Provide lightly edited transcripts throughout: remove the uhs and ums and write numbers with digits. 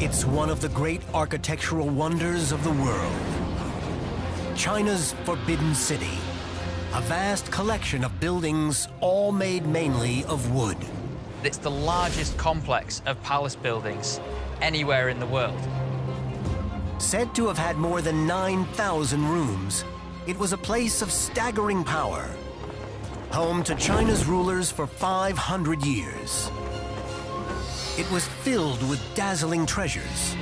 It's one of the great architectural wonders of the world. China's Forbidden City, a vast collection of buildings all made mainly of wood. It's the largest complex of palace buildings anywhere in the world. Said to have had more than 9,000 rooms, it was a place of staggering power, home to China's rulers for 500 years. It was filled with dazzling treasures.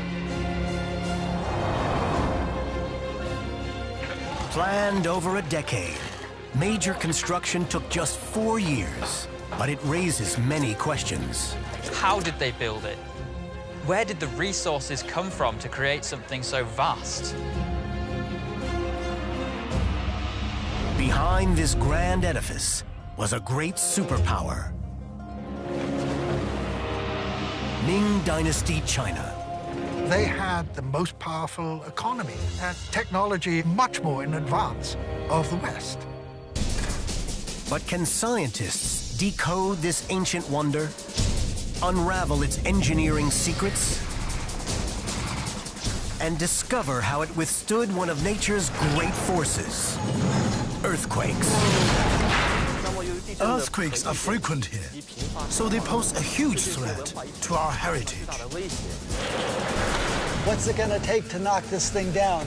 Planned over a decade, major construction took just 4 years, but it raises many questions. How did they build it? Where did the resources come from to create something so vast? Behind this grand edifice was a great superpower. Ming Dynasty China. They had the most powerful economy and technology much more in advance of the West. But can scientists decode this ancient wonder? Unravel its engineering secrets? And discover how it withstood one of nature's great forces, earthquakes. Earthquakes are frequent here, so they pose a huge threat to our heritage. What's it gonna take to knock this thing down?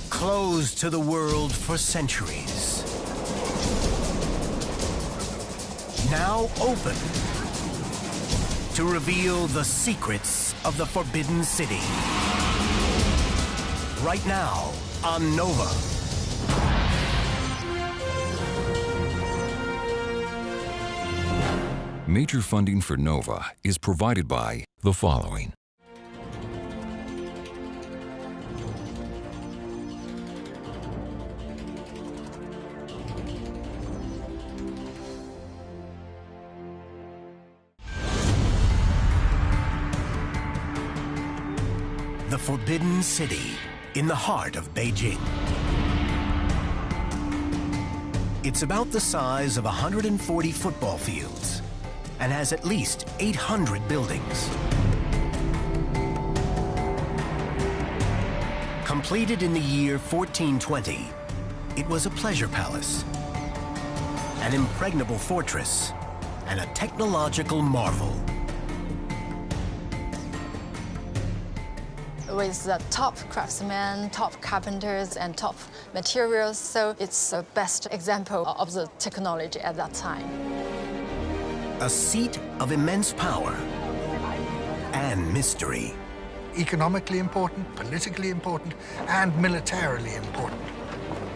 Closed to the world for centuries. Now open to reveal the secrets of the Forbidden City. Right now on Nova. Major funding for Nova is provided by the following. The Forbidden City in the heart of Beijing. It's about the size of 140 football fields and has at least 800 buildings. Completed in the year 1420, it was a pleasure palace, an impregnable fortress, and a technological marvel. With the top craftsmen, top carpenters, and top materials, so it's the best example of the technology at that time. A seat of immense power and mystery. Economically important, politically important, and militarily important.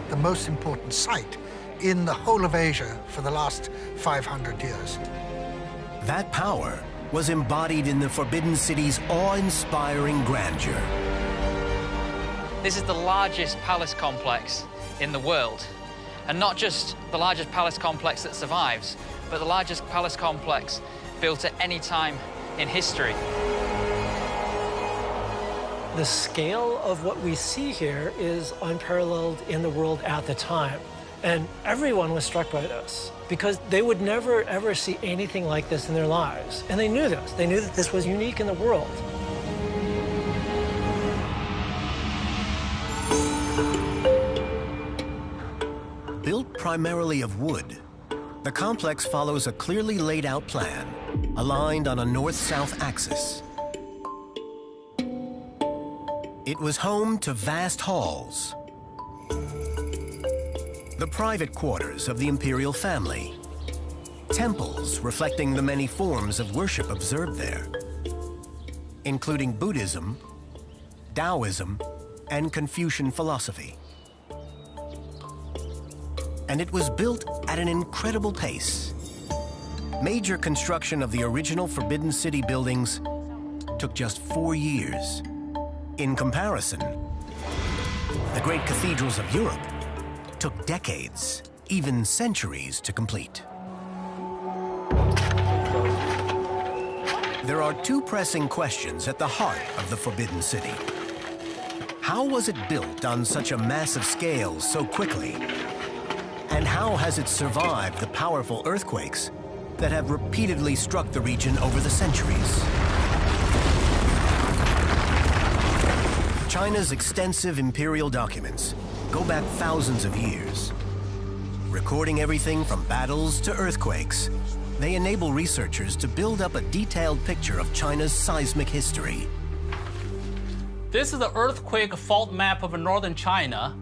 The most important site in the whole of Asia for the last 500 years. That power was embodied in the Forbidden City's awe-inspiring grandeur. This is the largest palace complex in the world. And not just the largest palace complex that survives, but the largest palace complex built at any time in history. The scale of what we see here is unparalleled in the world at the time. And everyone was struck by this because they would never, ever see anything like this in their lives. And they knew this. They knew that this was unique in the world. Built primarily of wood, the complex follows a clearly laid out plan, aligned on a north-south axis. It was home to vast halls, the private quarters of the imperial family, temples reflecting the many forms of worship observed there, including Buddhism, Taoism, and Confucian philosophy. And it was built at an incredible pace. Major construction of the original Forbidden City buildings took just 4 years. In comparison, the great cathedrals of Europe took decades, even centuries to complete. There are two pressing questions at the heart of the Forbidden City. How was it built on such a massive scale so quickly? And how has it survived the powerful earthquakes that have repeatedly struck the region over the centuries. China's extensive imperial documents go back thousands of years. Recording everything from battles to earthquakes, they enable researchers to build up a detailed picture of China's seismic history. This is the earthquake fault map of northern China,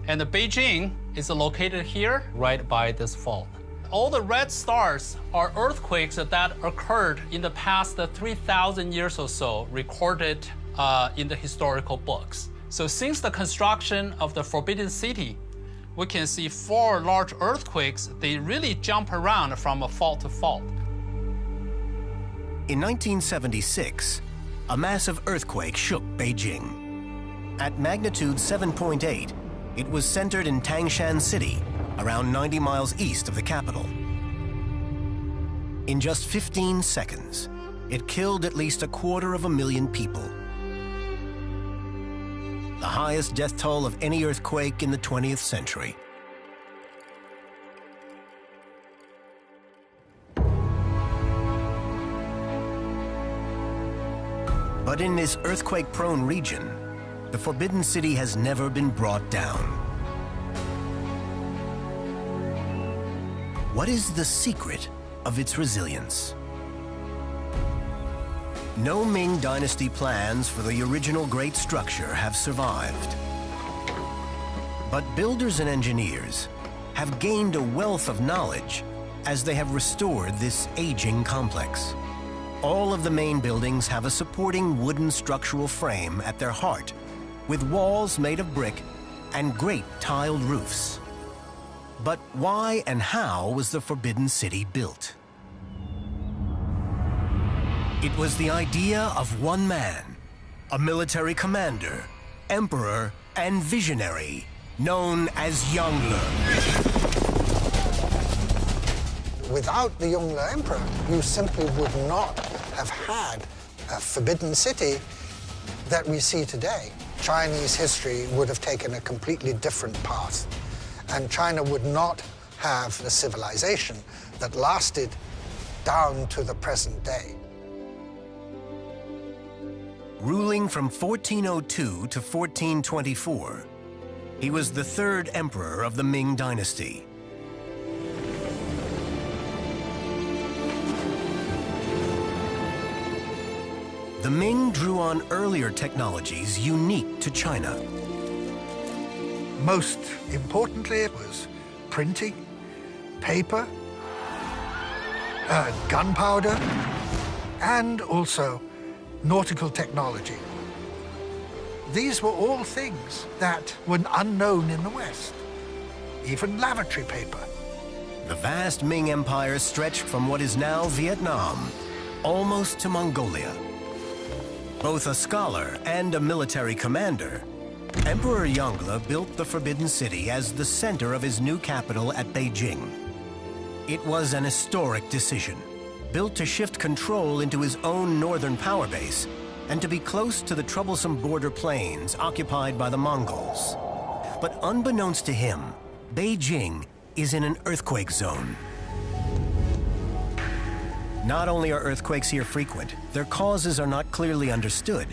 and Beijing is located here, right by this fault. All the red stars are earthquakes that occurred in the past 3,000 years or so, recorded in the historical books. So since the construction of the Forbidden City, we can see 4 large earthquakes. They really jump around from fault to fault. In 1976, a massive earthquake shook Beijing. At magnitude 7.8, it was centered in Tangshan City, around 90 miles east of the capital. In just 15 seconds, it killed at least 250,000 people. The highest death toll of any earthquake in the 20th century. But in this earthquake-prone region, the Forbidden City has never been brought down. What is the secret of its resilience? No Ming Dynasty plans for the original great structure have survived. But builders and engineers have gained a wealth of knowledge as they have restored this aging complex. All of the main buildings have a supporting wooden structural frame at their heart, with walls made of brick and great tiled roofs. But why and how was the Forbidden City built? It was the idea of one man, a military commander, emperor, and visionary, known as Yongle. Without the Yongle Emperor, you simply would not have had a Forbidden City that we see today. Chinese history would have taken a completely different path, and China would not have the civilization that lasted down to the present day. Ruling from 1402 to 1424, he was the 3rd emperor of the Ming Dynasty. The Ming drew on earlier technologies unique to China. Most importantly, it was printing, paper, gunpowder, and also nautical technology. These were all things that were unknown in the West, even lavatory paper. The vast Ming Empire stretched from what is now Vietnam almost to Mongolia. Both a scholar and a military commander, Emperor Yongle built the Forbidden City as the center of his new capital at Beijing. It was an historic decision, built to shift control into his own northern power base and to be close to the troublesome border plains occupied by the Mongols. But unbeknownst to him, Beijing is in an earthquake zone. Not only are earthquakes here frequent, their causes are not clearly understood.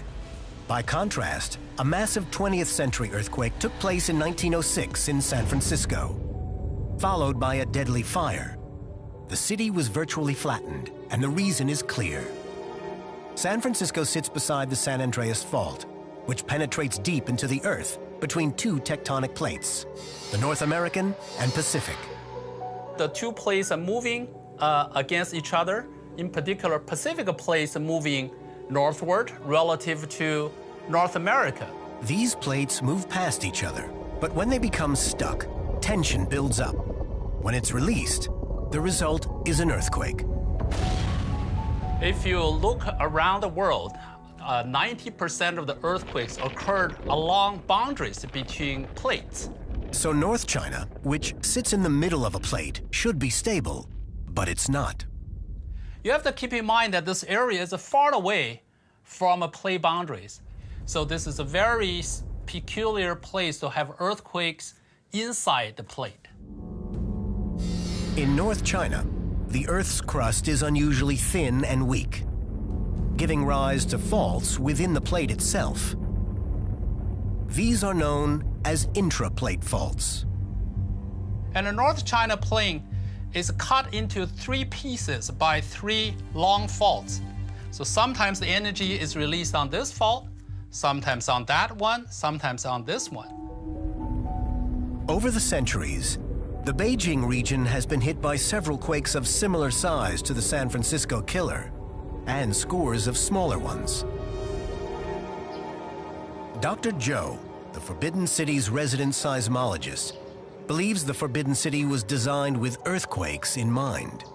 By contrast, a massive 20th century earthquake took place in 1906 in San Francisco, followed by a deadly fire. The city was virtually flattened, and the reason is clear. San Francisco sits beside the San Andreas Fault, which penetrates deep into the Earth between 2 tectonic plates, the North American and Pacific. The 2 plates are moving against each other. In particular, Pacific plates are moving northward relative to North America. These plates move past each other, but when they become stuck, tension builds up. When it's released, the result is an earthquake. If you look around the world, 90% of the earthquakes occurred along boundaries between plates. So North China, which sits in the middle of a plate, should be stable, but it's not. You have to keep in mind that this area is far away from plate boundaries. So this is a very peculiar place to have earthquakes inside the plate. In North China, the Earth's crust is unusually thin and weak, giving rise to faults within the plate itself. These are known as intraplate faults. And the North China Plain is cut into 3 pieces by 3 long faults. So sometimes the energy is released on this fault, sometimes on that one, sometimes on this one. Over the centuries, the Beijing region has been hit by several quakes of similar size to the San Francisco Killer, and scores of smaller ones. Dr. Zhou, the Forbidden City's resident seismologist, believes the Forbidden City was designed with earthquakes in mind.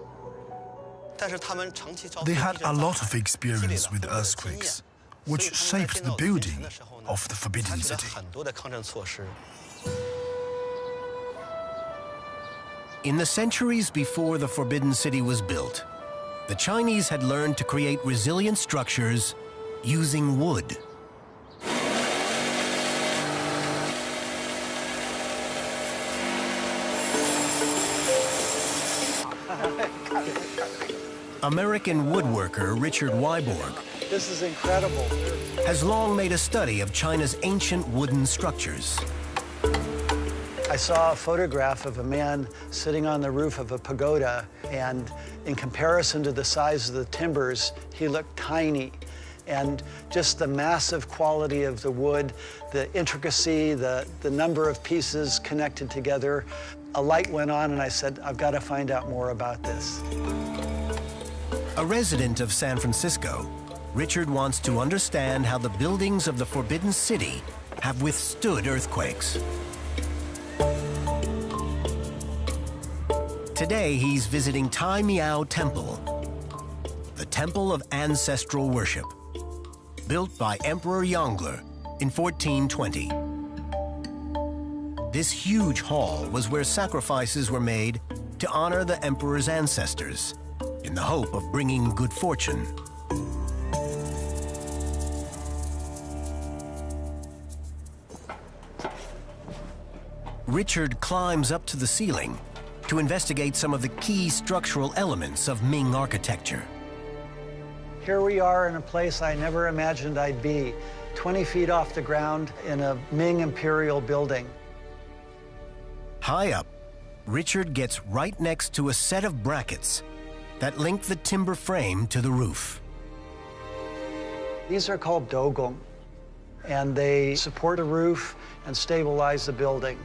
They had a lot of experience with earthquakes, which shaped the building of the Forbidden City. In the centuries before the Forbidden City was built, the Chinese had learned to create resilient structures using wood. American woodworker Richard Wyborg This is incredible. has long made a study of China's ancient wooden structures. I saw a photograph of a man sitting on the roof of a pagoda, and in comparison to the size of the timbers, he looked tiny. And just the massive quality of the wood, the intricacy, the number of pieces connected together, a light went on and I said, I've got to find out more about this. A resident of San Francisco, Richard wants to understand how the buildings of the Forbidden City have withstood earthquakes. Today, he's visiting Tai Miao Temple, the temple of ancestral worship, built by Emperor Yongle in 1420. This huge hall was where sacrifices were made to honor the emperor's ancestors, in the hope of bringing good fortune. Richard climbs up to the ceiling to investigate some of the key structural elements of Ming architecture. Here we are in a place I never imagined I'd be, 20 feet off the ground in a Ming imperial building. High up, Richard gets right next to a set of brackets that link the timber frame to the roof. These are called dogong, and they support a roof and stabilize the building.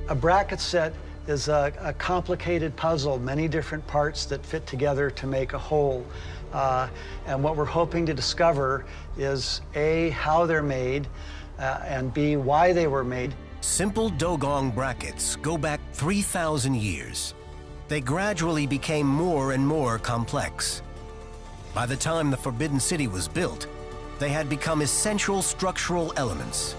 A bracket set is a complicated puzzle, many different parts that fit together to make a whole. And what we're hoping to discover is A, how they're made, and B, why they were made. Simple dogong brackets go back 3,000 years. They gradually became more and more complex. By the time the Forbidden City was built, they had become essential structural elements.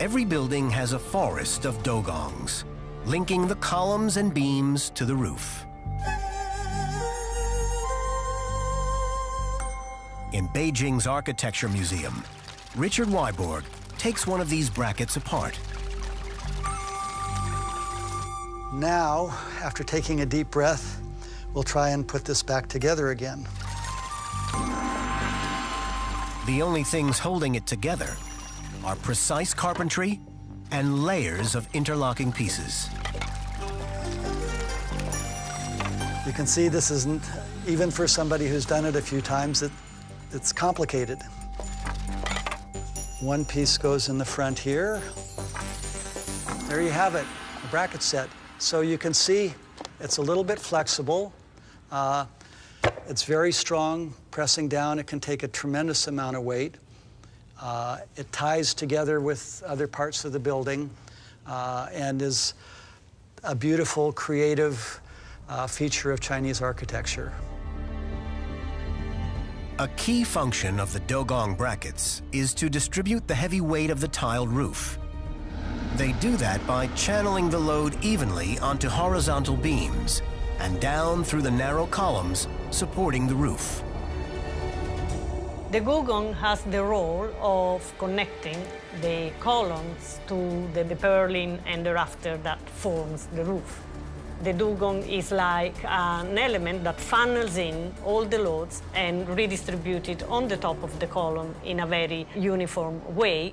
Every building has a forest of dogongs, linking the columns and beams to the roof. In Beijing's Architecture Museum, Richard Wyborg takes one of these brackets apart. Now, after taking a deep breath, we'll try and put this back together again. The only things holding it together are precise carpentry and layers of interlocking pieces. You can see this isn't, even for somebody who's done it a few times, it's complicated. One piece goes in the front here. There you have it, a bracket set. So you can see it's a little bit flexible. It's very strong. Pressing down, it can take a tremendous amount of weight. It ties together with other parts of the building and is a beautiful, creative feature of Chinese architecture. A key function of the dogong brackets is to distribute the heavy weight of the tiled roof. They do that by channeling the load evenly onto horizontal beams and down through the narrow columns supporting the roof. The dogong has the role of connecting the columns to the purlin and the rafter that forms the roof. The dugong is like an element that funnels in all the loads and redistribute it on the top of the column in a very uniform way.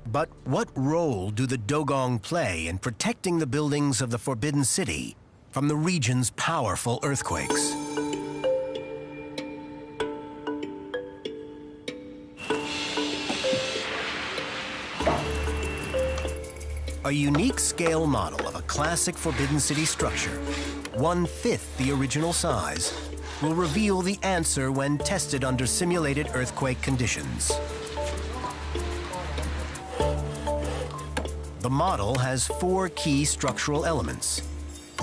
But what role do the dugong play in protecting the buildings of the Forbidden City from the region's powerful earthquakes? A unique scale model of a classic Forbidden City structure, 1/5 the original size, will reveal the answer when tested under simulated earthquake conditions. The model has 4 key structural elements: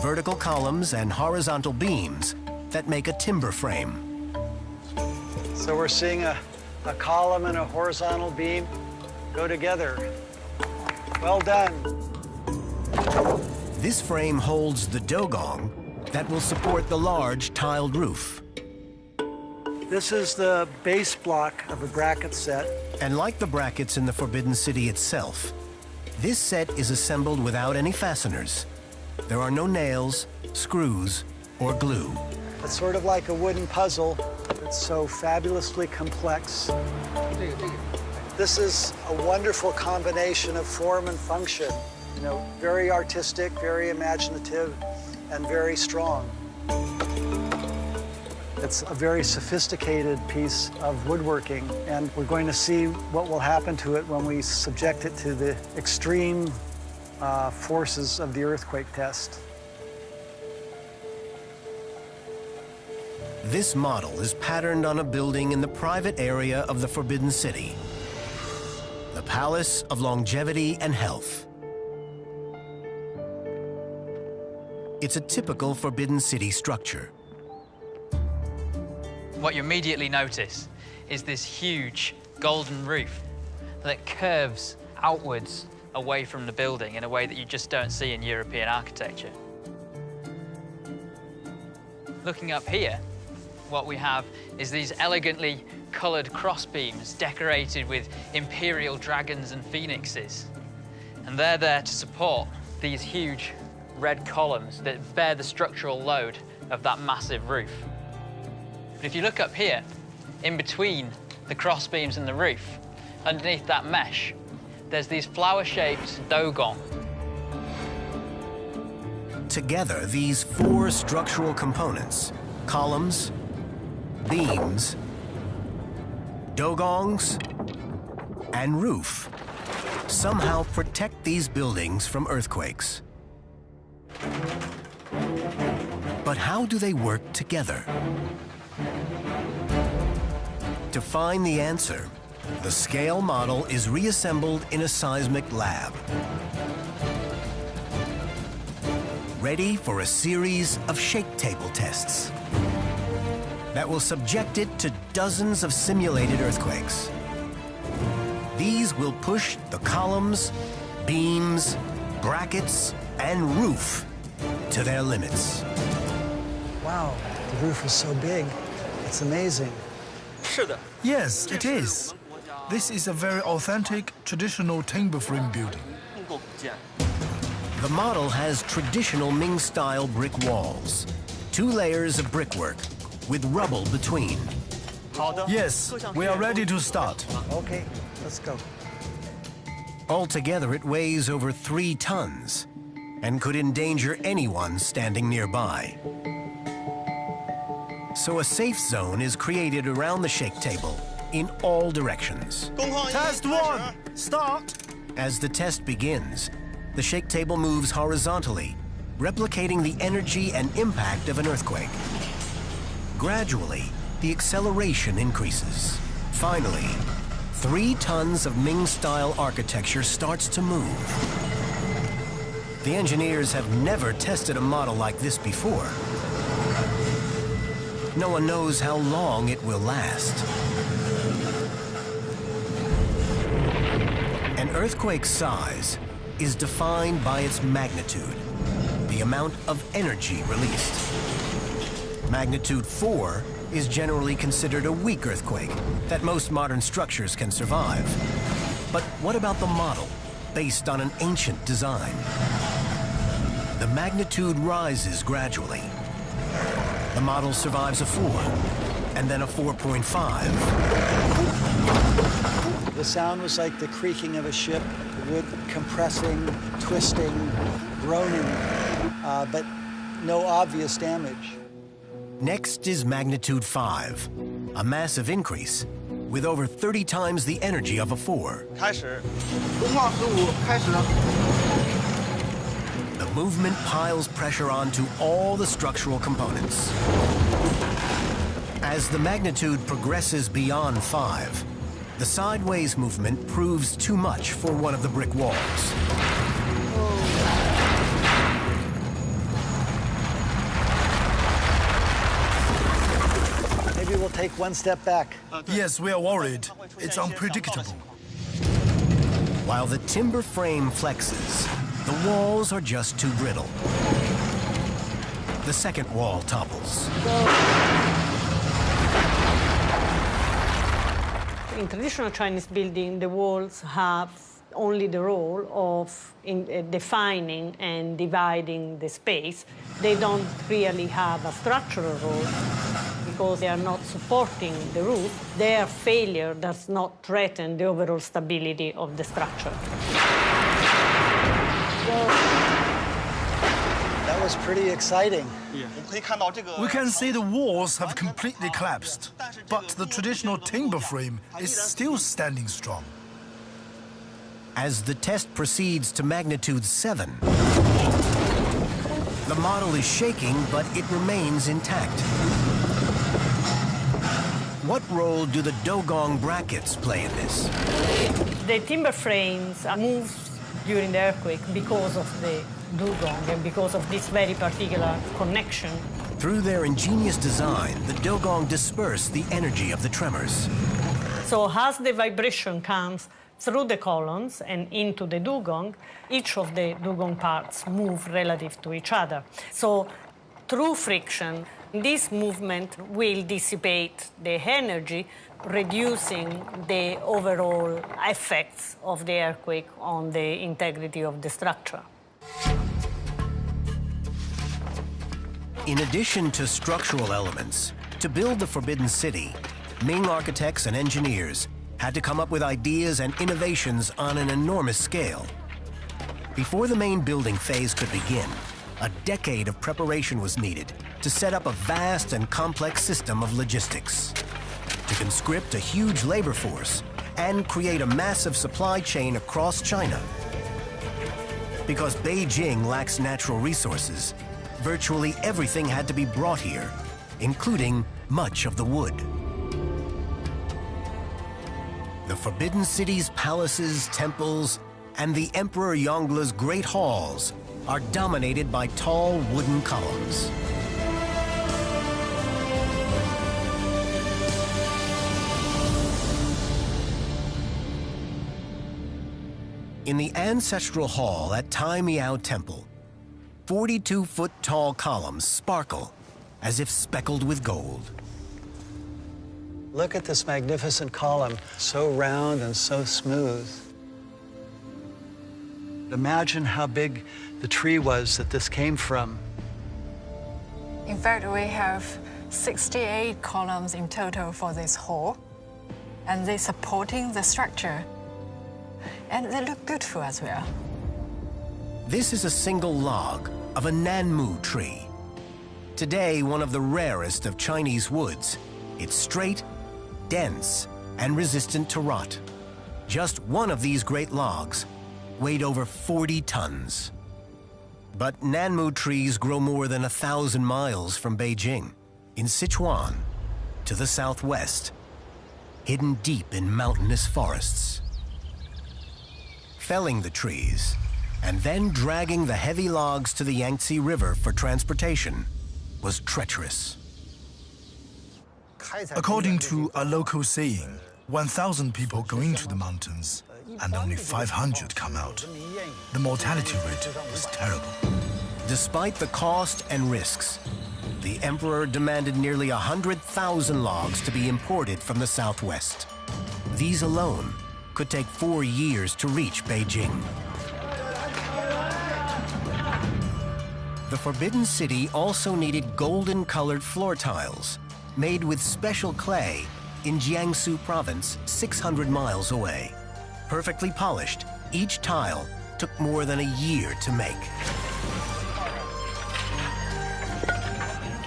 vertical columns and horizontal beams that make a timber frame. So we're seeing a column and a horizontal beam go together. Well done. This frame holds the dugong that will support the large tiled roof. This is the base block of a bracket set. And like the brackets in the Forbidden City itself, this set is assembled without any fasteners. There are no nails, screws, or glue. It's sort of like a wooden puzzle. It's so fabulously complex. This is a wonderful combination of form and function. You know, very artistic, very imaginative, and very strong. It's a very sophisticated piece of woodworking, and we're going to see what will happen to it when we subject it to the extreme forces of the earthquake test. This model is patterned on a building in the private area of the Forbidden City, the Palace of Longevity and Health. It's a typical Forbidden City structure. What you immediately notice is this huge golden roof that curves outwards away from the building in a way that you just don't see in European architecture. Looking up here, what we have is these elegantly colored crossbeams decorated with imperial dragons and phoenixes. And they're there to support these huge red columns that bear the structural load of that massive roof. But if you look up here, in between the crossbeams and the roof, underneath that mesh, there's these flower-shaped dugong. Together, these 4 structural components, columns, beams, dugongs, and roof, somehow protect these buildings from earthquakes. But how do they work together? To find the answer, the scale model is reassembled in a seismic lab, ready for a series of shake table tests that will subject it to dozens of simulated earthquakes. These will push the columns, beams, brackets, and roof to their limits. Wow, the roof is so big. It's amazing. Yes, it is. This is a very authentic, traditional timber frame building. The model has traditional Ming-style brick walls, 2 layers of brickwork with rubble between. Yes, we are ready to start. Okay, let's go. Altogether, it weighs over 3 tons and could endanger anyone standing nearby. So a safe zone is created around the shake table in all directions. Test 1, start! As the test begins, the shake table moves horizontally, replicating the energy and impact of an earthquake. Gradually, the acceleration increases. Finally, 3 tons of Ming-style architecture starts to move. The engineers have never tested a model like this before. No one knows how long it will last. An earthquake's size is defined by its magnitude, the amount of energy released. Magnitude 4 is generally considered a weak earthquake that most modern structures can survive. But what about the model, based on an ancient design? the magnitude rises gradually. The model survives a 4, and then a 4.5. The sound was like the creaking of a ship, the wood compressing, twisting, groaning, but no obvious damage. Next is magnitude 5, a massive increase with over 30 times the energy of a 4. The movement piles pressure onto all the structural components. As the magnitude progresses beyond 5, the sideways movement proves too much for one of the brick walls. Maybe we'll take one step back. Yes, we are worried. It's unpredictable. While the timber frame flexes, the walls are just too brittle. The second wall topples. In traditional Chinese building, the walls have only the role of defining and dividing the space. They don't really have a structural role because they are not supporting the roof. Their failure does not threaten the overall stability of the structure. That was pretty exciting. We can see the walls have completely collapsed, but the traditional timber frame is still standing strong. As the test proceeds to magnitude 7, the model is shaking, but it remains intact. What role do the dogong brackets play in this? The timber frames moved during the earthquake because of the dugong and because of this very particular connection. Through their ingenious design, the dogong disperse the energy of the tremors. So as the vibration comes through the columns and into the dugong, each of the dugong parts move relative to each other. So through friction, this movement will dissipate the energy, reducing the overall effects of the earthquake on the integrity of the structure. In addition to structural elements, to build the Forbidden City, Ming architects and engineers had to come up with ideas and innovations on an enormous scale. Before the main building phase could begin, a decade of preparation was needed to set up a vast and complex system of logistics, to conscript a huge labor force, and create a massive supply chain across China. Because Beijing lacks natural resources, virtually everything had to be brought here, including much of the wood. The Forbidden City's palaces, temples, and the Emperor Yongle's great halls are dominated by tall wooden columns. In the ancestral hall at Tai Miao Temple, 42-foot-tall columns sparkle as if speckled with gold. Look at this magnificent column, so round and so smooth. Imagine how big the tree was that this came from. In fact, we have 68 columns in total for this hall, and they're supporting the structure. And they look beautiful as well. This is a single log of a Nanmu tree. Today, one of the rarest of Chinese woods. It's straight, dense, and resistant to rot. Just one of these great logs weighed over 40 tons. But Nanmu trees grow more than 1,000 miles from Beijing, in Sichuan, to the southwest, hidden deep in mountainous forests. Felling the trees and then dragging the heavy logs to the Yangtze River for transportation was treacherous. According to a local saying, 1,000 people go into the mountains and only 500 come out. The mortality rate is terrible. Despite the cost and risks, the emperor demanded nearly 100,000 logs to be imported from the southwest. These alone could take 4 years to reach Beijing. The Forbidden City also needed golden-colored floor tiles made with special clay in Jiangsu province, 600 miles away. Perfectly polished, each tile took more than a year to make.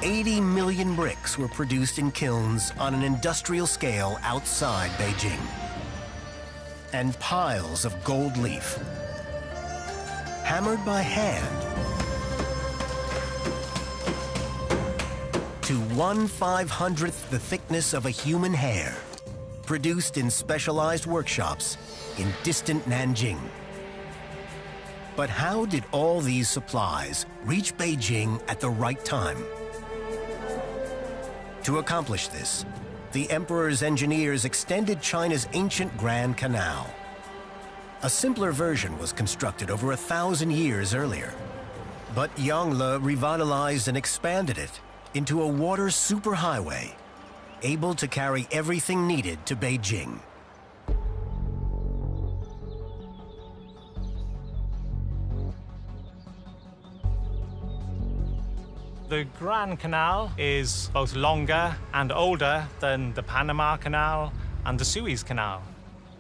80 million bricks were produced in kilns on an industrial scale outside Beijing. And piles of gold leaf, hammered by hand, to 1/500th the thickness of a human hair, produced in specialized workshops in distant Nanjing. But how did all these supplies reach Beijing at the right time? To accomplish this, the emperor's engineers extended China's ancient Grand Canal. A simpler version was constructed over 1,000 years earlier. But Yongle revitalized and expanded it into a water superhighway, able to carry everything needed to Beijing. The Grand Canal is both longer and older than the Panama Canal and the Suez Canal.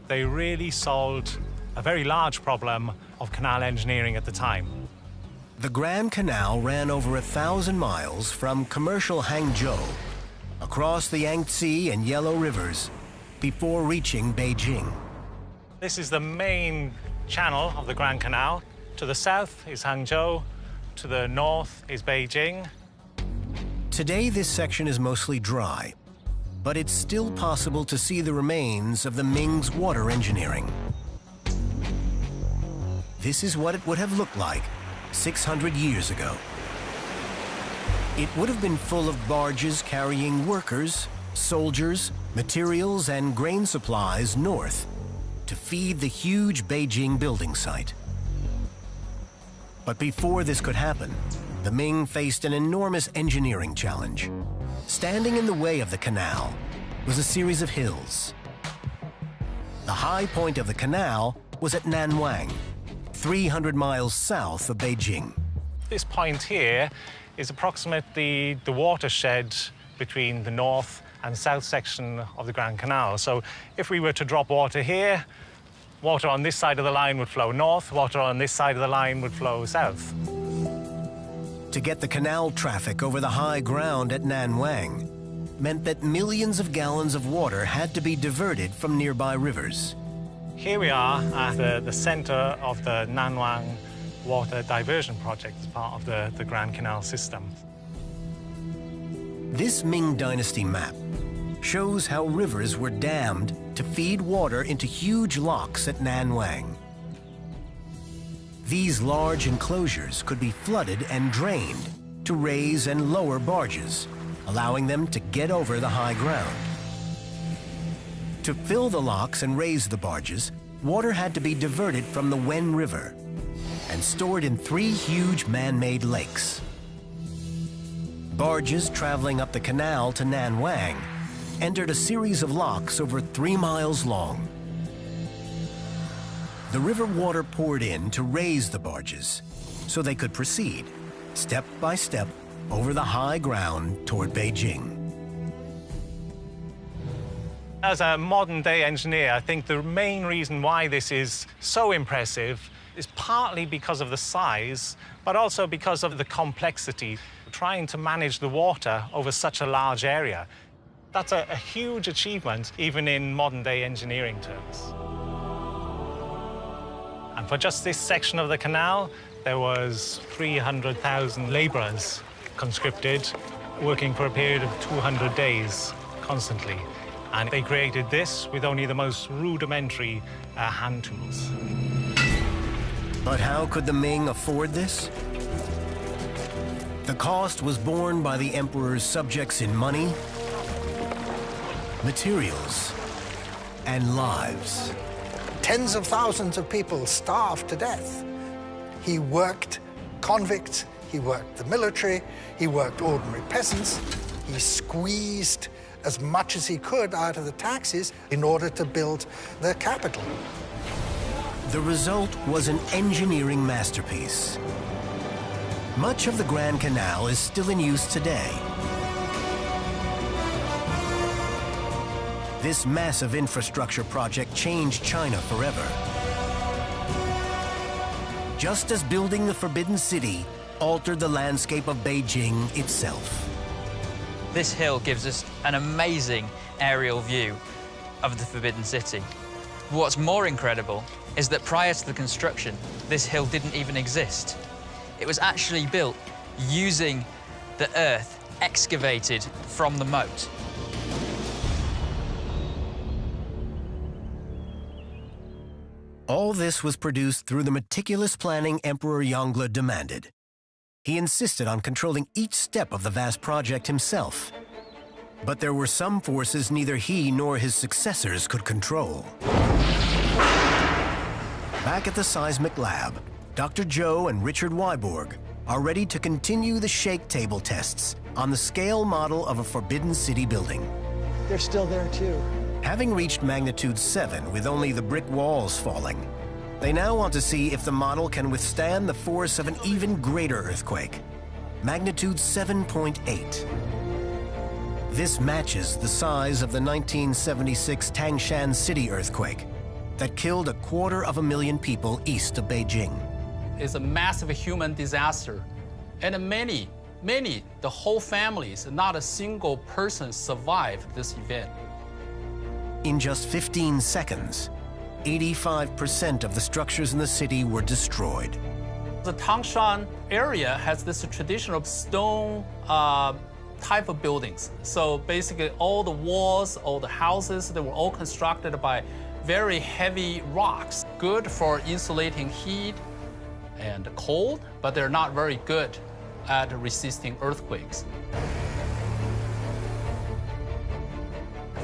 They really solved a very large problem of canal engineering at the time. The Grand Canal ran over 1,000 miles from commercial Hangzhou, across the Yangtze and Yellow Rivers, before reaching Beijing. This is the main channel of the Grand Canal. To the south is Hangzhou, to the north is Beijing. Today, this section is mostly dry, but it's still possible to see the remains of the Ming's water engineering. This is what it would have looked like 600 years ago. It would have been full of barges carrying workers, soldiers, materials, and grain supplies north to feed the huge Beijing building site. But before this could happen, the Ming faced an enormous engineering challenge. Standing in the way of the canal was a series of hills. The high point of the canal was at Nanwang, 300 miles south of Beijing. This point here is approximately the watershed between the north and south section of the Grand Canal. So if we were to drop water here, water on this side of the line would flow north, water on this side of the line would flow south. To get the canal traffic over the high ground at Nanwang meant that millions of gallons of water had to be diverted from nearby rivers. Here we are at the center of the Nanwang Water Diversion Project as part of the Grand Canal system. This Ming Dynasty map shows how rivers were dammed to feed water into huge locks at Nanwang. These large enclosures could be flooded and drained to raise and lower barges, allowing them to get over the high ground. To fill the locks and raise the barges, water had to be diverted from the Wen River and stored in 3 huge man-made lakes. Barges traveling up the canal to Nanwang entered a series of locks over 3 miles long. The river water poured in to raise the barges so they could proceed, step by step, over the high ground toward Beijing. As a modern-day engineer, I think the main reason why this is so impressive is partly because of the size, but also because of the complexity, trying to manage the water over such a large area. That's a huge achievement, even in modern-day engineering terms. And for just this section of the canal, there was 300,000 laborers conscripted, working for a period of 200 days constantly. And they created this with only the most rudimentary hand tools. But how could the Ming afford this? The cost was borne by the emperor's subjects in money, materials, and lives. Tens of thousands of people starved to death. He worked convicts, he worked the military, he worked ordinary peasants. He squeezed as much as he could out of the taxes in order to build the capital. The result was an engineering masterpiece. Much of the Grand Canal is still in use today. This massive infrastructure project changed China forever. Just as building the Forbidden City altered the landscape of Beijing itself. This hill gives us an amazing aerial view of the Forbidden City. What's more incredible is that prior to the construction, this hill didn't even exist. It was actually built using the earth excavated from the moat. All this was produced through the meticulous planning Emperor Yongle demanded. He insisted on controlling each step of the vast project himself. But there were some forces neither he nor his successors could control. Back at the seismic lab, Dr. Zhou and Richard Wyborg are ready to continue the shake table tests on the scale model of a Forbidden City building. They're still there too. Having reached magnitude 7 with only the brick walls falling, they now want to see if the model can withstand the force of an even greater earthquake, magnitude 7.8. This matches the size of the 1976 Tangshan City earthquake that killed 250,000 people east of Beijing. It's a massive human disaster, and many, the whole families, not a single person survived this event. In just 15 seconds, 85% of the structures in the city were destroyed. The Tangshan area has this traditional stone type of buildings. So basically all the walls, all the houses, they were all constructed by very heavy rocks, good for insulating heat and cold, but they're not very good at resisting earthquakes.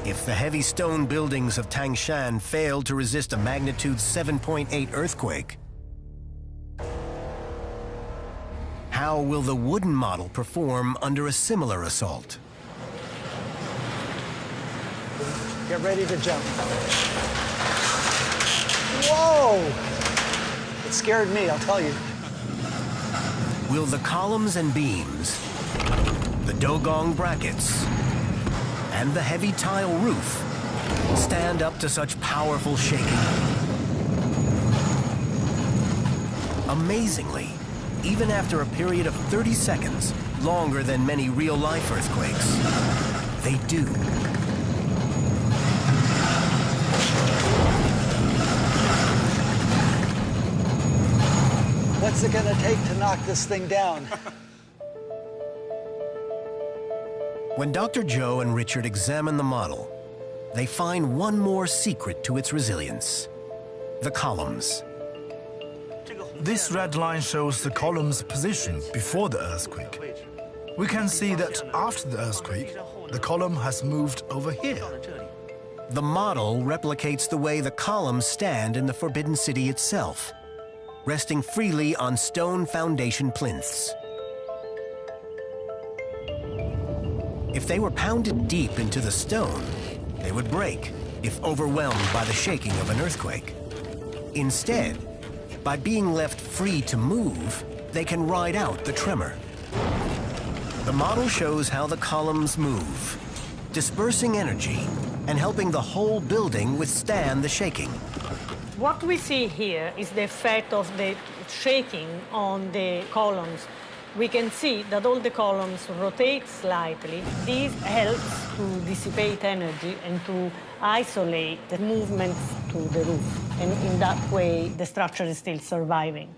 If the heavy stone buildings of Tangshan failed to resist a magnitude 7.8 earthquake, how will the wooden model perform under a similar assault? Get ready to jump. Whoa! It scared me, I'll tell you. Will the columns and beams, the dogong brackets, and the heavy tile roof stand up to such powerful shaking? Amazingly, even after a period of 30 seconds, longer than many real-life earthquakes, they do. What's it gonna take to knock this thing down? When Dr. Zhou and Richard examine the model, they find one more secret to its resilience: the columns. This red line shows the column's position before the earthquake. We can see that after the earthquake, the column has moved over here. The model replicates the way the columns stand in the Forbidden City itself, resting freely on stone foundation plinths. If they were pounded deep into the stone, they would break if overwhelmed by the shaking of an earthquake. Instead, by being left free to move, they can ride out the tremor. The model shows how the columns move, dispersing energy and helping the whole building withstand the shaking. What we see here is the effect of the shaking on the columns. We can see that all the columns rotate slightly. This helps to dissipate energy and to isolate the movements to the roof. And in that way, the structure is still surviving.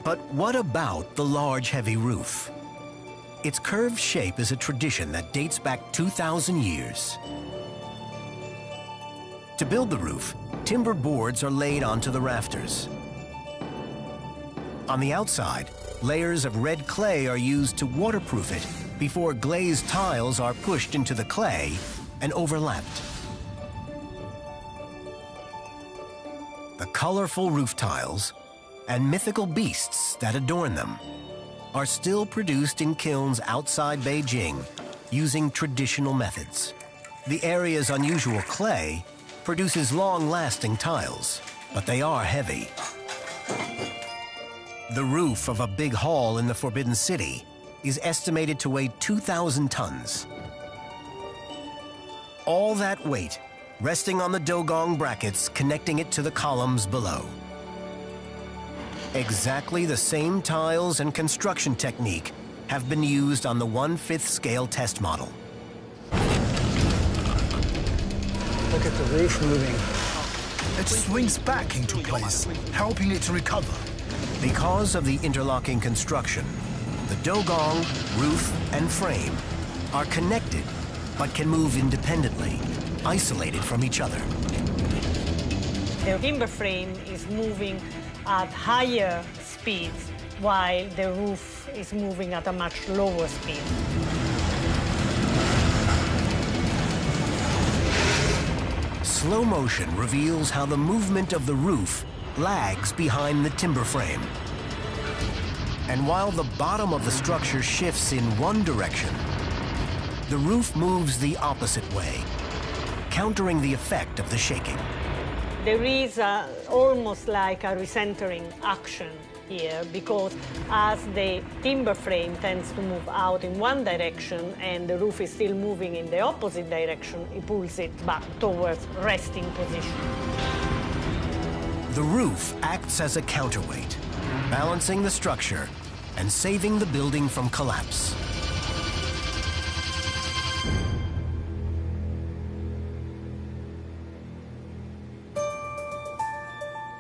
But what about the large, heavy roof? Its curved shape is a tradition that dates back 2,000 years. To build the roof, timber boards are laid onto the rafters. On the outside, layers of red clay are used to waterproof it before glazed tiles are pushed into the clay and overlapped. The colorful roof tiles and mythical beasts that adorn them are still produced in kilns outside Beijing using traditional methods. The area's unusual clay produces long-lasting tiles, but they are heavy. The roof of a big hall in the Forbidden City is estimated to weigh 2,000 tons. All that weight resting on the dogong brackets connecting it to the columns below. Exactly the same tiles and construction technique have been used on the 1/5 scale test model. Look at the roof moving. It swings back into place, helping it to recover. Because of the interlocking construction, the dogong, roof, and frame are connected but can move independently, isolated from each other. The timber frame is moving at higher speeds, while the roof is moving at a much lower speed. Slow motion reveals how the movement of the roof lags behind the timber frame. And while the bottom of the structure shifts in one direction, the roof moves the opposite way, countering the effect of the shaking. There is almost like a recentering action here, because as the timber frame tends to move out in one direction and the roof is still moving in the opposite direction, it pulls it back towards resting position. The roof acts as a counterweight, balancing the structure and saving the building from collapse.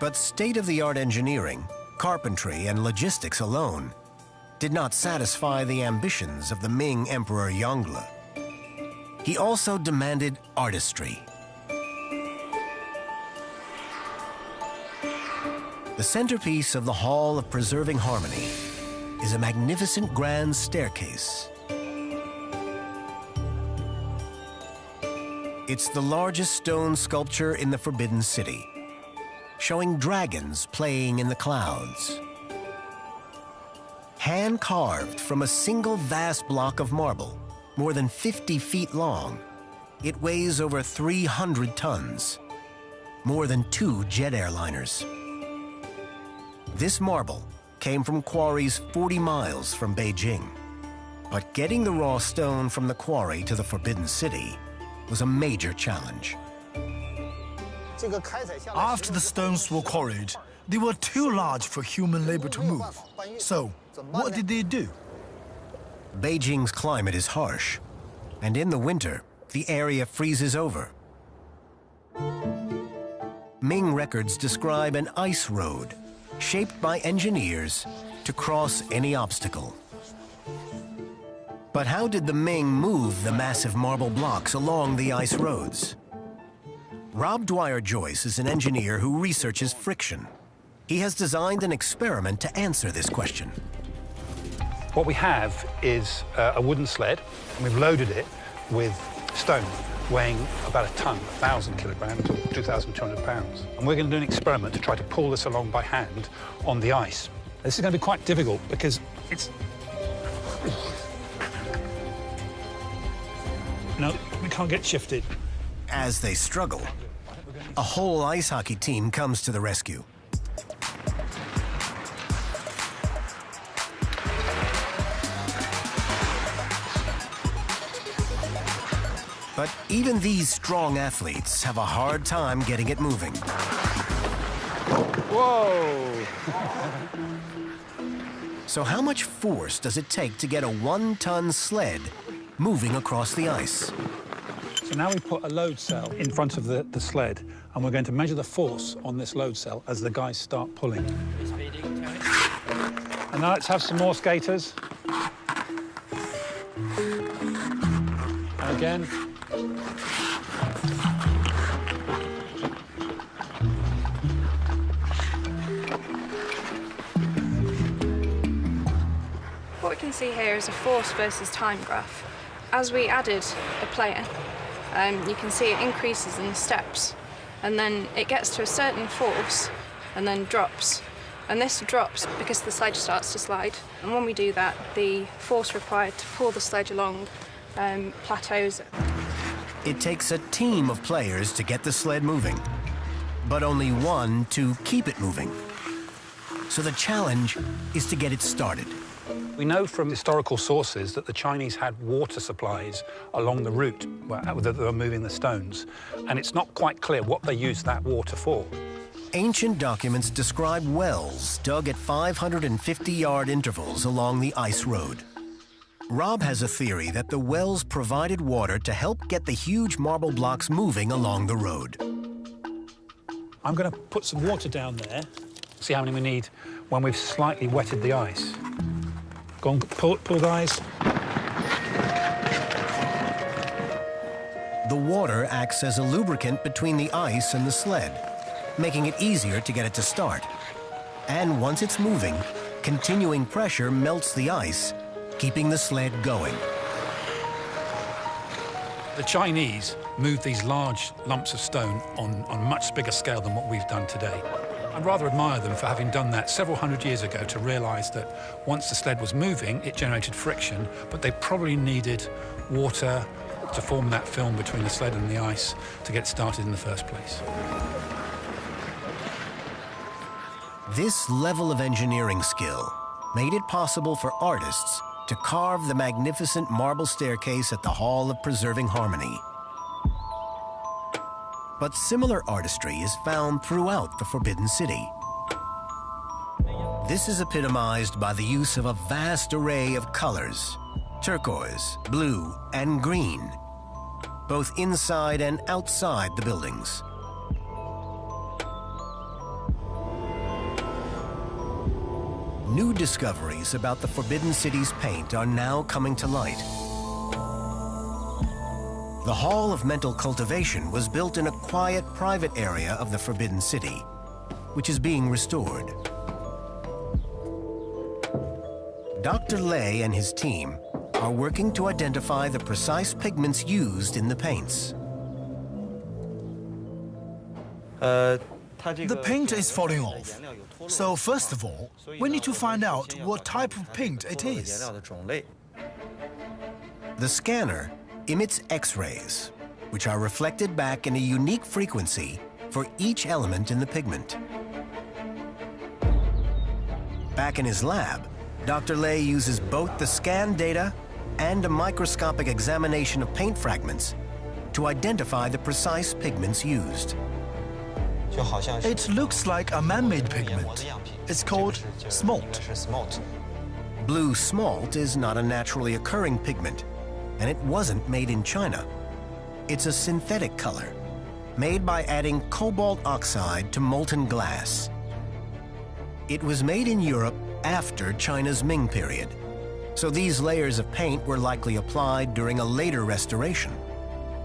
But state-of-the-art engineering, carpentry, and logistics alone did not satisfy the ambitions of the Ming Emperor Yongle. He also demanded artistry. The centerpiece of the Hall of Preserving Harmony is a magnificent grand staircase. It's the largest stone sculpture in the Forbidden City, showing dragons playing in the clouds. Hand-carved from a single vast block of marble, more than 50 feet long, it weighs over 300 tons, more than 2 jet airliners. This marble came from quarries 40 miles from Beijing, but getting the raw stone from the quarry to the Forbidden City was a major challenge. After the stones were quarried, they were too large for human labor to move. So, what did they do? Beijing's climate is harsh, and in the winter, the area freezes over. Ming records describe an ice road shaped by engineers to cross any obstacle. But how did the Ming move the massive marble blocks along the ice roads? Rob Dwyer-Joyce is an engineer who researches friction. He has designed an experiment to answer this question. What we have is a wooden sled, and we've loaded it with stone weighing about a ton, 1,000 kilograms or 2,200 pounds. And we're going to do an experiment to try to pull this along by hand on the ice. This is going to be quite difficult because it's... No, we can't get shifted. As they struggle, a whole ice hockey team comes to the rescue. But even these strong athletes have a hard time getting it moving. Whoa! So how much force does it take to get a 1-ton sled moving across the ice? So now we put a load cell in front of the sled, and we're going to measure the force on this load cell as the guys start pulling. And now let's have some more skaters. And again. What we can see here is a force versus time graph. As we added a player, you can see it increases in the steps, and then it gets to a certain force and then drops. And this drops because the sledge starts to slide. And when we do that, the force required to pull the sledge along plateaus. It takes a team of players to get the sled moving, but only one to keep it moving. So the challenge is to get it started. We know from historical sources that the Chinese had water supplies along the route that they were moving the stones, and it's not quite clear what they used that water for. Ancient documents describe wells dug at 550-yard intervals along the ice road. Rob has a theory that the wells provided water to help get the huge marble blocks moving along the road. I'm going to put some water down there, see how many we need when we've slightly wetted the ice. Go on, pull, guys. The water acts as a lubricant between the ice and the sled, making it easier to get it to start. And once it's moving, continuing pressure melts the ice, keeping the sled going. The Chinese moved these large lumps of stone on a much bigger scale than what we've done today. I rather admire them for having done that several hundred years ago to realize that once the sled was moving, it generated friction, but they probably needed water to form that film between the sled and the ice to get started in the first place. This level of engineering skill made it possible for artists to carve the magnificent marble staircase at the Hall of Preserving Harmony. But similar artistry is found throughout the Forbidden City. This is epitomized by the use of a vast array of colors: turquoise, blue, and green, both inside and outside the buildings. New discoveries about the Forbidden City's paint are now coming to light. The Hall of Mental Cultivation was built in a quiet, private area of the Forbidden City, which is being restored. Dr. Lei and his team are working to identify the precise pigments used in the paints. The paint is falling off. So first of all, we need to find out what type of paint it is. The scanner emits X-rays, which are reflected back in a unique frequency for each element in the pigment. Back in his lab, Dr. Lei uses both the scan data and a microscopic examination of paint fragments to identify the precise pigments used. It looks like a man-made pigment. It's called smalt. Blue smalt is not a naturally occurring pigment, and it wasn't made in China. It's a synthetic color, made by adding cobalt oxide to molten glass. It was made in Europe after China's Ming period, so these layers of paint were likely applied during a later restoration,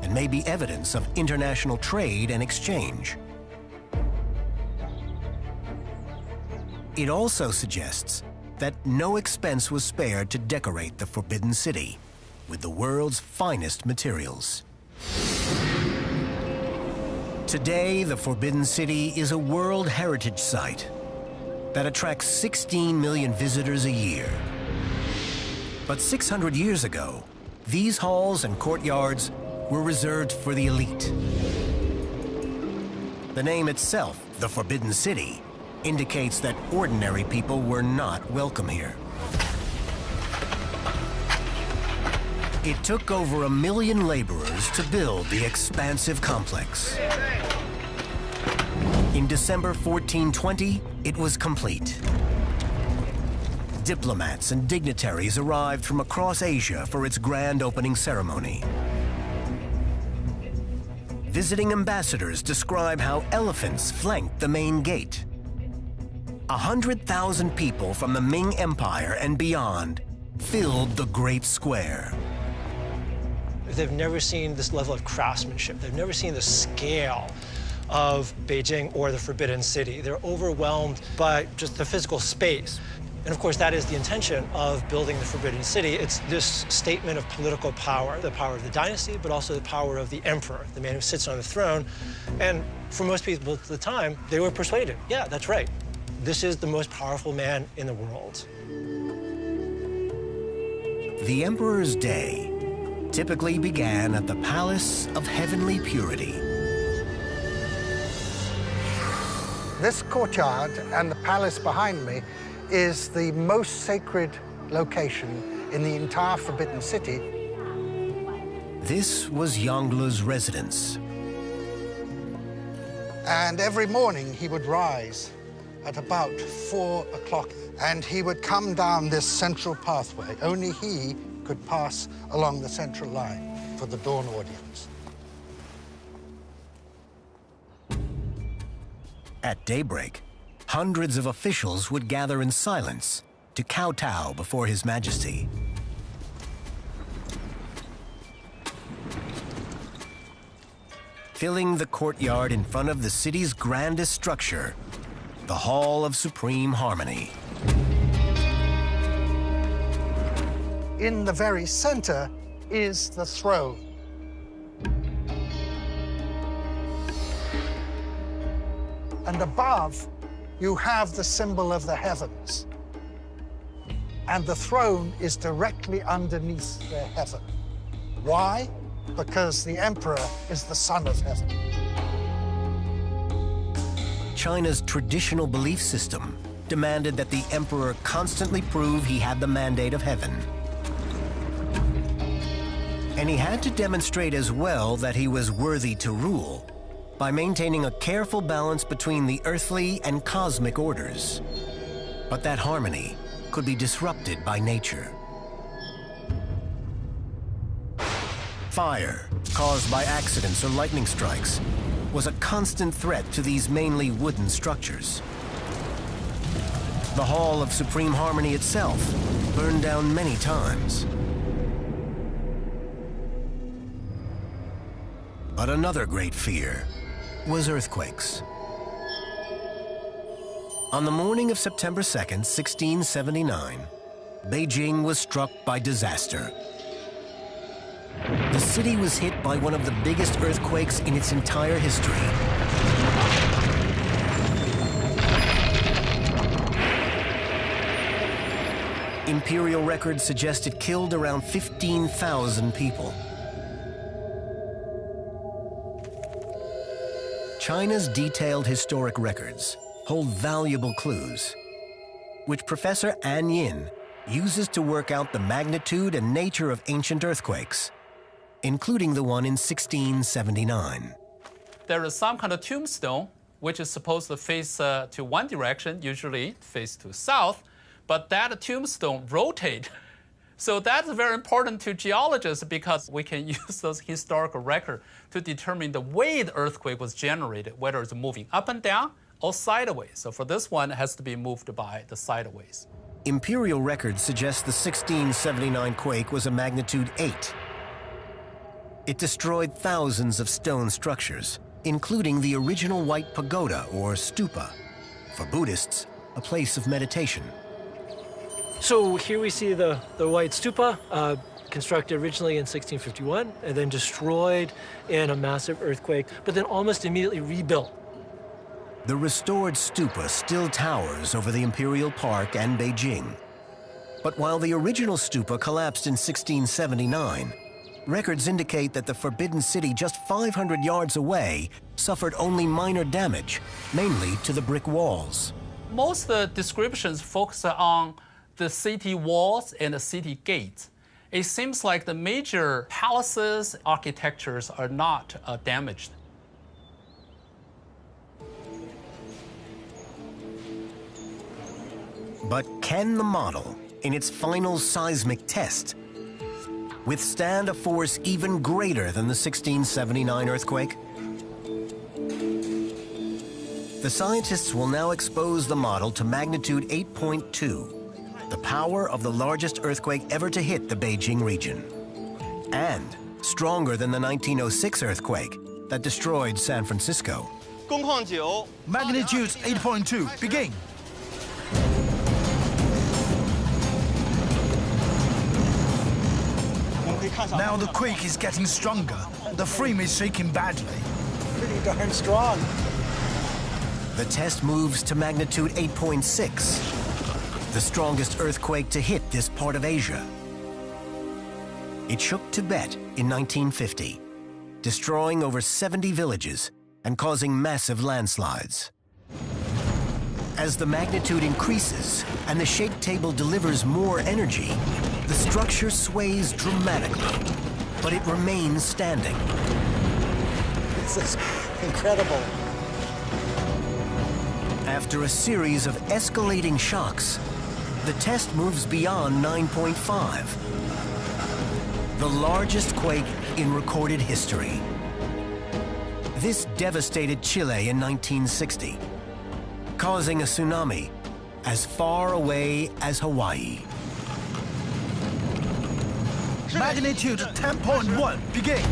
and may be evidence of international trade and exchange. It also suggests that no expense was spared to decorate the Forbidden City with the world's finest materials. Today, the Forbidden City is a World Heritage Site that attracts 16 million visitors a year. But 600 years ago, these halls and courtyards were reserved for the elite. The name itself, the Forbidden City, indicates that ordinary people were not welcome here. It took over 1 million laborers to build the expansive complex. In December 1420, it was complete. Diplomats and dignitaries arrived from across Asia for its grand opening ceremony. Visiting ambassadors describe how elephants flanked the main gate. 100,000 people from the Ming Empire and beyond filled the Great Square. They've never seen this level of craftsmanship. They've never seen the scale of Beijing or the Forbidden City. They're overwhelmed by just the physical space. And of course, that is the intention of building the Forbidden City. It's this statement of political power, the power of the dynasty, but also the power of the emperor, the man who sits on the throne. And for most people at the time, they were persuaded, yeah, that's right. This is the most powerful man in the world. The emperor's day typically began at the Palace of Heavenly Purity. This courtyard and the palace behind me is the most sacred location in the entire Forbidden City. This was Yonglu's residence. And every morning he would rise at about 4 o'clock and he would come down this central pathway. Only he could pass along the central line for the dawn audience. At daybreak, hundreds of officials would gather in silence to kowtow before His Majesty. Filling the courtyard in front of the city's grandest structure, the Hall of Supreme Harmony. In the very center is the throne. And above, you have the symbol of the heavens. And the throne is directly underneath the heaven. Why? Because the emperor is the son of heaven. China's traditional belief system demanded that the emperor constantly prove he had the mandate of heaven. And he had to demonstrate as well that he was worthy to rule by maintaining a careful balance between the earthly and cosmic orders. But that harmony could be disrupted by nature. Fire, caused by accidents or lightning strikes, was a constant threat to these mainly wooden structures. The Hall of Supreme Harmony itself burned down many times. But another great fear was earthquakes. On the morning of September 2nd, 1679, Beijing was struck by disaster. The city was hit by one of the biggest earthquakes in its entire history. Imperial records suggest it killed around 15,000 people. China's detailed historic records hold valuable clues, which Professor An Yin uses to work out the magnitude and nature of ancient earthquakes, including the one in 1679. There is some kind of tombstone, which is supposed to face to one direction, usually face to south, but that tombstone rotates. So that's very important to geologists because we can use those historical records to determine the way the earthquake was generated, whether it's moving up and down or sideways. So for this one, it has to be moved by the sideways. Imperial records suggest the 1679 quake was a magnitude 8. It destroyed thousands of stone structures, including the original white pagoda or stupa, for Buddhists, a place of meditation. So here we see the white stupa, constructed originally in 1651 and then destroyed in a massive earthquake, but then almost immediately rebuilt. The restored stupa still towers over the Imperial Park and Beijing. But while the original stupa collapsed in 1679, records indicate that the Forbidden City just 500 yards away suffered only minor damage, mainly to the brick walls. Most of the descriptions focus on the city walls and the city gates. It seems like the major palaces, architectures are not damaged. But can the model, in its final seismic test, withstand a force even greater than the 1679 earthquake? The scientists will now expose the model to magnitude 8.2, the power of the largest earthquake ever to hit the Beijing region, and stronger than the 1906 earthquake that destroyed San Francisco. Magnitude 8.2, begin. Now the quake is getting stronger. The frame is shaking badly. Pretty darn strong. The test moves to magnitude 8.6. The strongest earthquake to hit this part of Asia. It shook Tibet in 1950, destroying over 70 villages and causing massive landslides. As the magnitude increases and the shake table delivers more energy, the structure sways dramatically, but it remains standing. This is incredible. After a series of escalating shocks, the test moves beyond 9.5, the largest quake in recorded history. This devastated Chile in 1960, causing a tsunami as far away as Hawaii. Magnitude 10.1, begin.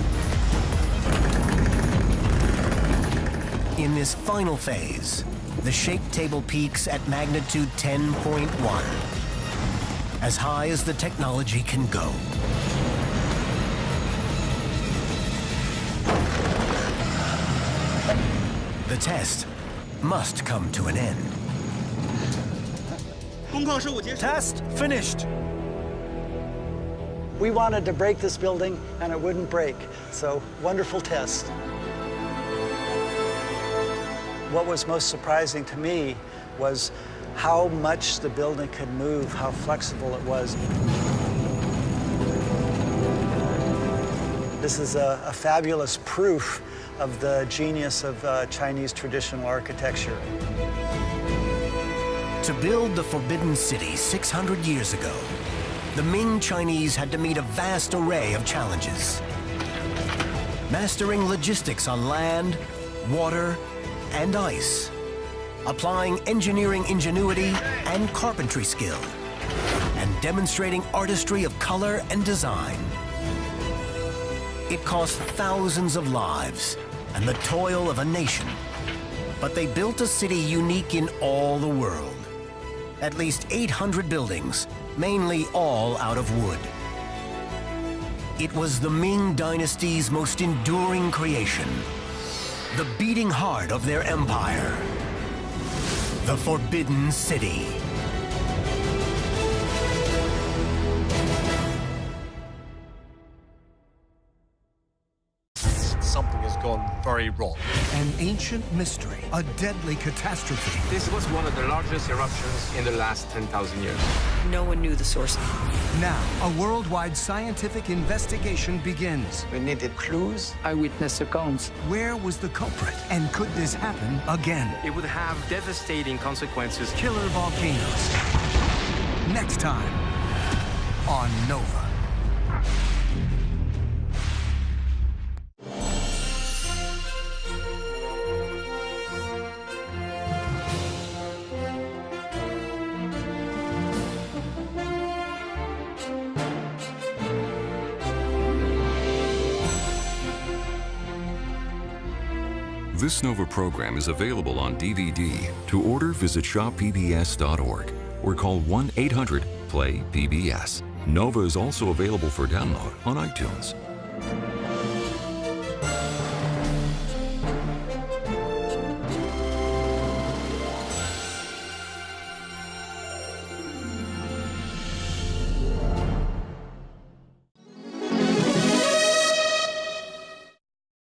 In this final phase, the shake table peaks at magnitude 10.1, as high as the technology can go. The test must come to an end. Test finished. We wanted to break this building, and it wouldn't break. So, wonderful test. What was most surprising to me was how much the building could move, how flexible it was. This is a fabulous proof of the genius of Chinese traditional architecture. To build the Forbidden City 600 years ago, the Ming Chinese had to meet a vast array of challenges. Mastering logistics on land, water, and ice. Applying engineering ingenuity and carpentry skill. And demonstrating artistry of color and design. It cost thousands of lives and the toil of a nation. But they built a city unique in all the world. At least 800 buildings, mainly all out of wood. It was the Ming Dynasty's most enduring creation. The beating heart of their empire. The Forbidden City. Something has gone very wrong. An ancient mystery, a deadly catastrophe. This was one of the largest eruptions in the last 10,000 years. No one knew the source. Now, a worldwide scientific investigation begins. We needed clues, eyewitness accounts. Where was the culprit? And could this happen again? It would have devastating consequences. Killer volcanoes. Next time on Nova. This Nova program is available on DVD. To order, visit shoppbs.org or call 1-800-PLAY-PBS. Nova is also available for download on iTunes.